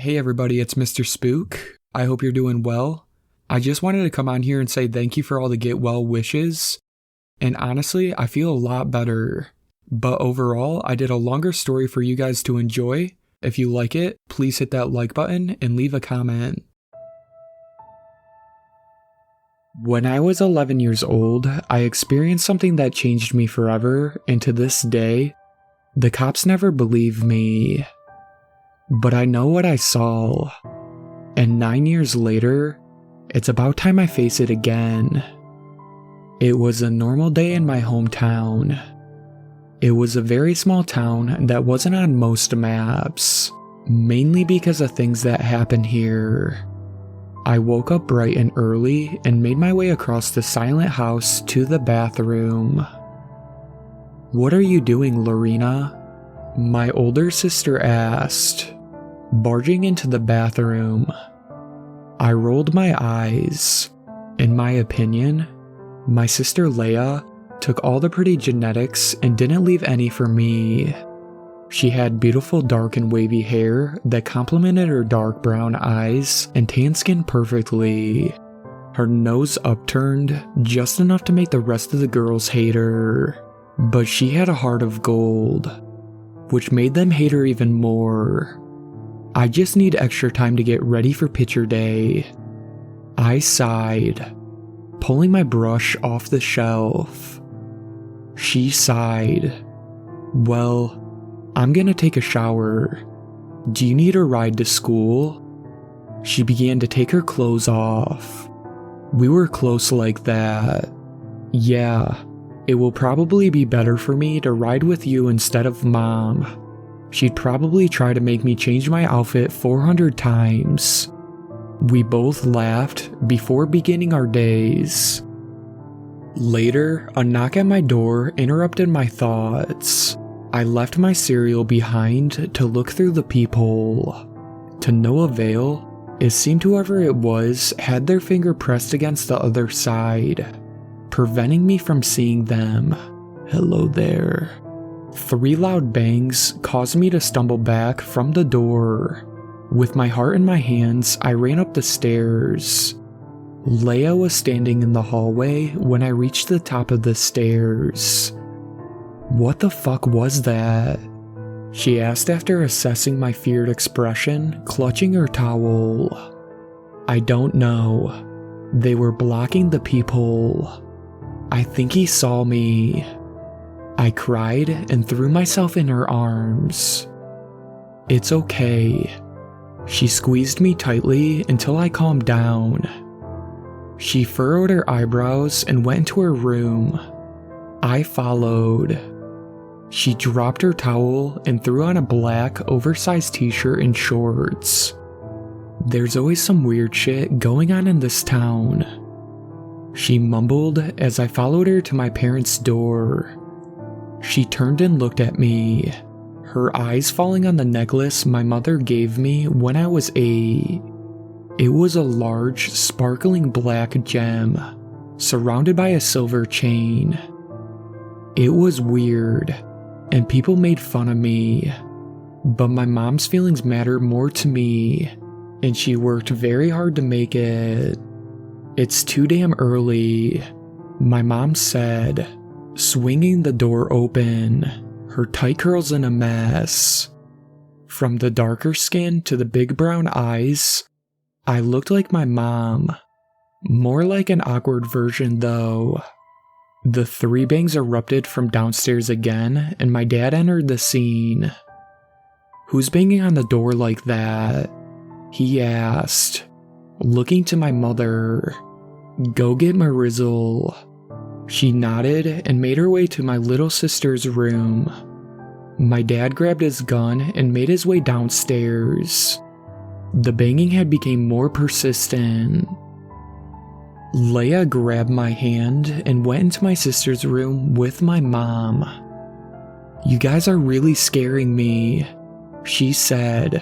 Hey everybody, it's Mr. Spook. I hope you're doing well. I just wanted to come on here and say thank you for all the get well wishes. And honestly, I feel a lot better. But overall, I did a longer story for you guys to enjoy. If you like it, please hit that like button and leave a comment. When I was 11 years old, I experienced something that changed me forever, and to this day, the cops never believe me. But I know what I saw, and 9 years later, it's about time I face it again. It was a normal day in my hometown. It was a very small town that wasn't on most maps, mainly because of things that happen here. I woke up bright and early and made my way across the silent house to the bathroom. "What are you doing, Lorena?" my older sister asked, barging into the bathroom. I rolled my eyes. In my opinion, my sister Leia took all the pretty genetics and didn't leave any for me. She had beautiful dark and wavy hair that complemented her dark brown eyes and tan skin perfectly. Her nose upturned just enough to make the rest of the girls hate her. But she had a heart of gold, which made them hate her even more. I just need extra time to get ready for picture day. I sighed, pulling my brush off the shelf. She sighed. "Well, I'm gonna take a shower. Do you need a ride to school?" She began to take her clothes off. We were close like that. "Yeah, it will probably be better for me to ride with you instead of Mom. She'd probably try to make me change my outfit 400 times. We both laughed before beginning our days. Later, a knock at my door interrupted my thoughts. I left my cereal behind to look through the peephole. To no avail, it seemed whoever it was had their finger pressed against the other side, preventing me from seeing them. "Hello there." 3 loud bangs caused me to stumble back from the door. With my heart in my hands, I ran up the stairs. Leia was standing in the hallway when I reached the top of the stairs. "What the fuck was that?" she asked after assessing my feared expression, clutching her towel. "I don't know. They were blocking the peephole. I think he saw me." I cried and threw myself in her arms. "It's okay." She squeezed me tightly until I calmed down. She furrowed her eyebrows and went into her room. I followed. She dropped her towel and threw on a black, oversized t-shirt and shorts. "There's always some weird shit going on in this town," she mumbled as I followed her to my parents' door. She turned and looked at me, her eyes falling on the necklace my mother gave me when I was 8. It was a large, sparkling black gem, surrounded by a silver chain. It was weird, and people made fun of me, but my mom's feelings matter more to me, and she worked very hard to make it. "It's too damn early," my mom said, swinging the door open, her tight curls in a mess. From the darker skin to the big brown eyes, I looked like my mom. More like an awkward version though. The 3 bangs erupted from downstairs again, and my dad entered the scene. "Who's banging on the door like that?" he asked, looking to my mother. "Go get Marizzle." She nodded and made her way to my little sister's room. My dad grabbed his gun and made his way downstairs. The banging had become more persistent. Leia grabbed my hand and went into my sister's room with my mom. "You guys are really scaring me," she said.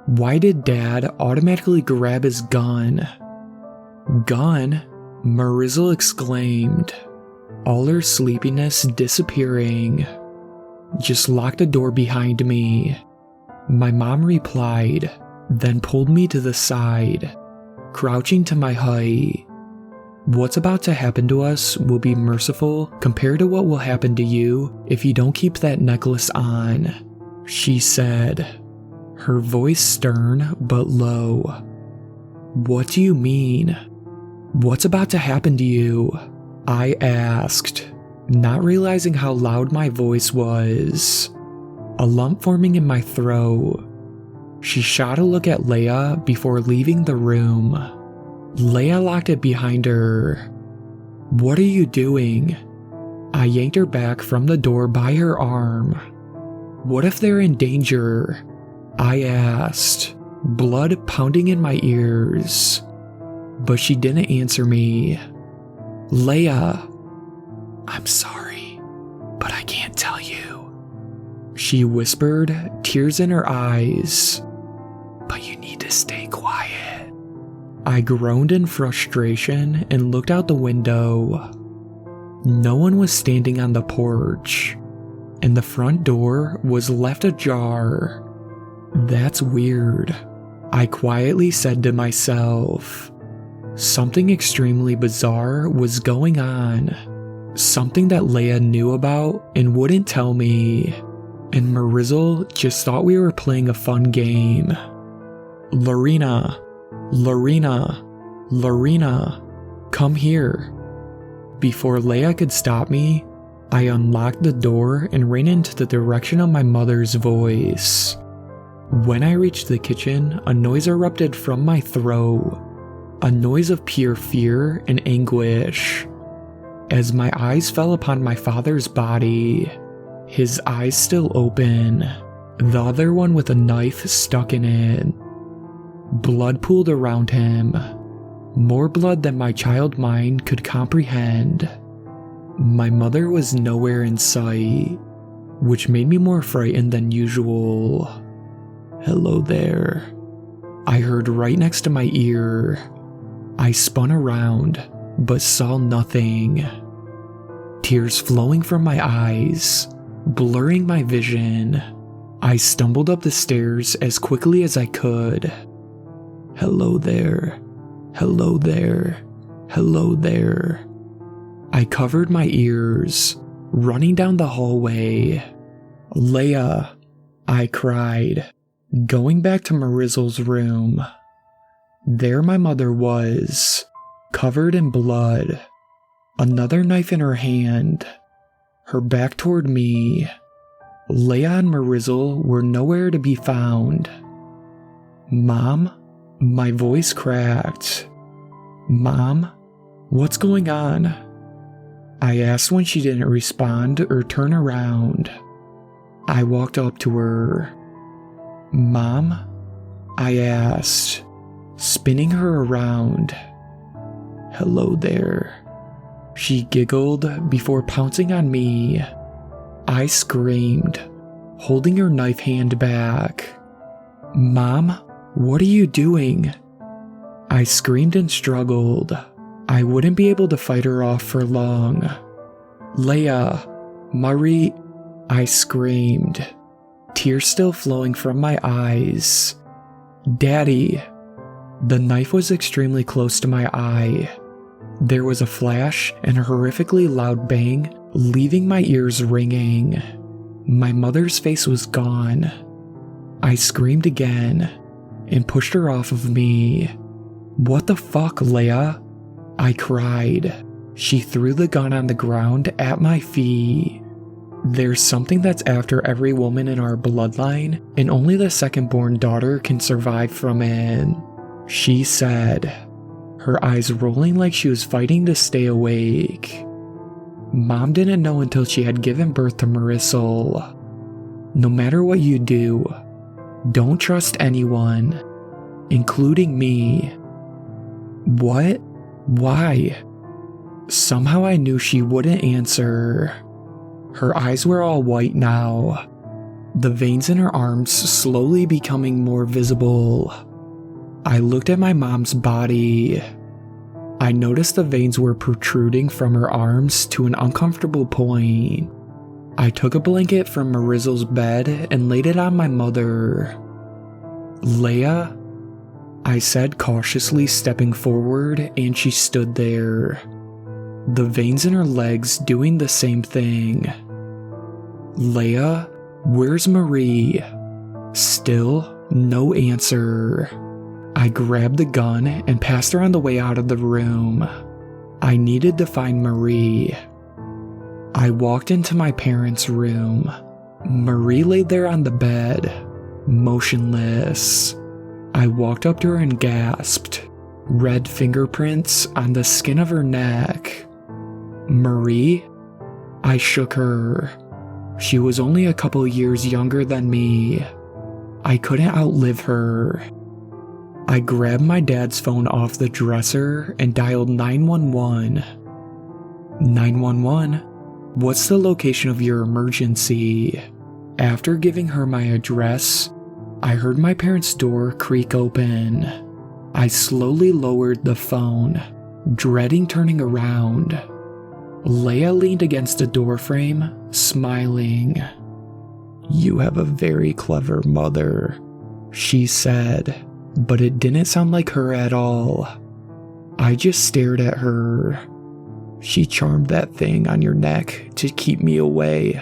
Why did Dad automatically grab his gun? "Gun?" Marizzle exclaimed, all her sleepiness disappearing. "Just lock the door behind me," my mom replied, then pulled me to the side, crouching to my height. What's about to happen to us will be merciful compared to what will happen to you if you don't keep that necklace on, she said, her voice stern but low. What do you mean? What's about to happen to you? I asked, not realizing how loud my voice was. A lump forming in my throat. She shot a look at Leia before leaving the room. Leia locked it behind her. What are you doing? I yanked her back from the door by her arm. What if they're in danger? I asked, blood pounding in my ears. But she didn't answer me. Leia, I'm sorry, but I can't tell you, she whispered, tears in her eyes. But you need to stay quiet. I groaned in frustration and looked out the window. No one was standing on the porch, and the front door was left ajar. That's weird, I quietly said to myself. Something extremely bizarre was going on. Something that Leia knew about and wouldn't tell me. And Marizzle just thought we were playing a fun game. Lorena, come here. Before Leia could stop me, I unlocked the door and ran into the direction of my mother's voice. When I reached the kitchen, a noise erupted from my throat. A noise of pure fear and anguish. As my eyes fell upon my father's body, his eyes still open, the other one with a knife stuck in it. Blood pooled around him, more blood than my child mind could comprehend. My mother was nowhere in sight, which made me more frightened than usual. Hello there, I heard right next to my ear. I spun around, but saw nothing. Tears flowing from my eyes, blurring my vision. I stumbled up the stairs as quickly as I could. Hello there, hello there, hello there. I covered my ears, running down the hallway. Leia, I cried, going back to Marizzle's room. There my mother was, covered in blood, another knife in her hand, her back toward me. Leia and Marizzle were nowhere to be found. Mom? My voice cracked. Mom? What's going on? I asked when she didn't respond or turn around. I walked up to her. Mom? I asked, spinning her around. Hello there. She giggled before pouncing on me. I screamed, holding her knife hand back. Mom, what are you doing? I screamed and struggled. I wouldn't be able to fight her off for long. Leia, Marie, I screamed, tears still flowing from my eyes. Daddy. The knife was extremely close to my eye. There was a flash and a horrifically loud bang, leaving my ears ringing. My mother's face was gone. I screamed again and pushed her off of me. What the fuck, Leia? I cried. She threw the gun on the ground at my feet. There's something that's after every woman in our bloodline, and only the second-born daughter can survive from it, she said, her eyes rolling like she was fighting to stay awake. Mom didn't know until she had given birth to Marizzle. No matter what you do, don't trust anyone, including me. What? Why? Somehow I knew she wouldn't answer. Her eyes were all white now, the veins in her arms slowly becoming more visible. I looked at my mom's body. I noticed the veins were protruding from her arms to an uncomfortable point. I took a blanket from Marizzle's bed and laid it on my mother. "Leia?" I said, cautiously stepping forward, and she stood there, the veins in her legs doing the same thing. "Leia, where's Marie?" Still no answer. I grabbed the gun and passed her on the way out of the room. I needed to find Marie. I walked into my parents' room. Marie laid there on the bed, motionless. I walked up to her and gasped. Red fingerprints on the skin of her neck. "Marie?" I shook her. She was only a couple years younger than me. I couldn't outlive her. I grabbed my dad's phone off the dresser and dialed 911. 911? What's the location of your emergency? After giving her my address, I heard my parents' door creak open. I slowly lowered the phone, dreading turning around. Leia leaned against a doorframe, smiling. "You have a very clever mother," she said, but it didn't sound like her at all. I just stared at her. "She charmed that thing on your neck to keep me away."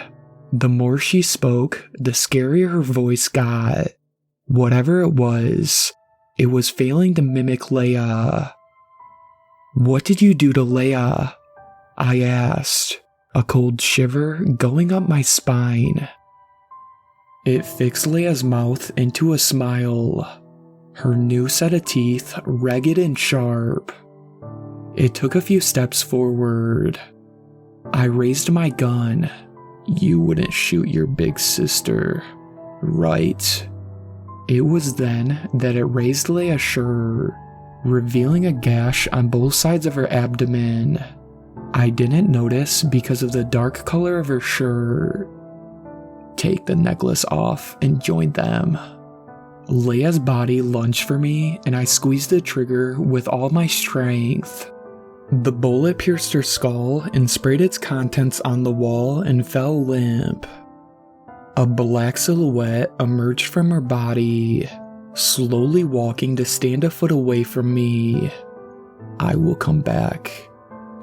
The more she spoke, the scarier her voice got. Whatever it was failing to mimic Leia. "What did you do to Leia?" I asked, a cold shiver going up my spine. It fixed Leia's mouth into a smile, her new set of teeth ragged and sharp. It took a few steps forward. I raised my gun. "You wouldn't shoot your big sister, right?" It was then that it raised Leia's shirt, revealing a gash on both sides of her abdomen. I didn't notice because of the dark color of her shirt. "Take the necklace off and join them." Leia's body lunged for me, and I squeezed the trigger with all my strength. The bullet pierced her skull and sprayed its contents on the wall and fell limp. A black silhouette emerged from her body, slowly walking to stand a foot away from me. "I will come back,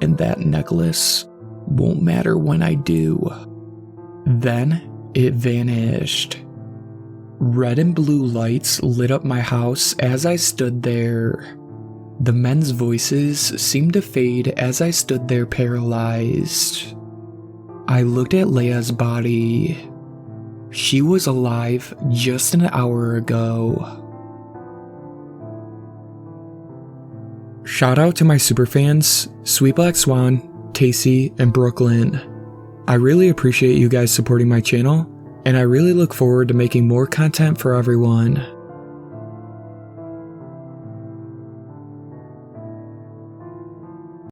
and that necklace won't matter when I do." Then it vanished. Red and blue lights lit up my house as I stood there. The men's voices seemed to fade as I stood there paralyzed. I looked at Leia's body. She was alive just an hour ago. Shout out to my superfans, Sweet Black Swan, Tacy, and Brooklyn. I really appreciate you guys supporting my channel, and I really look forward to making more content for everyone.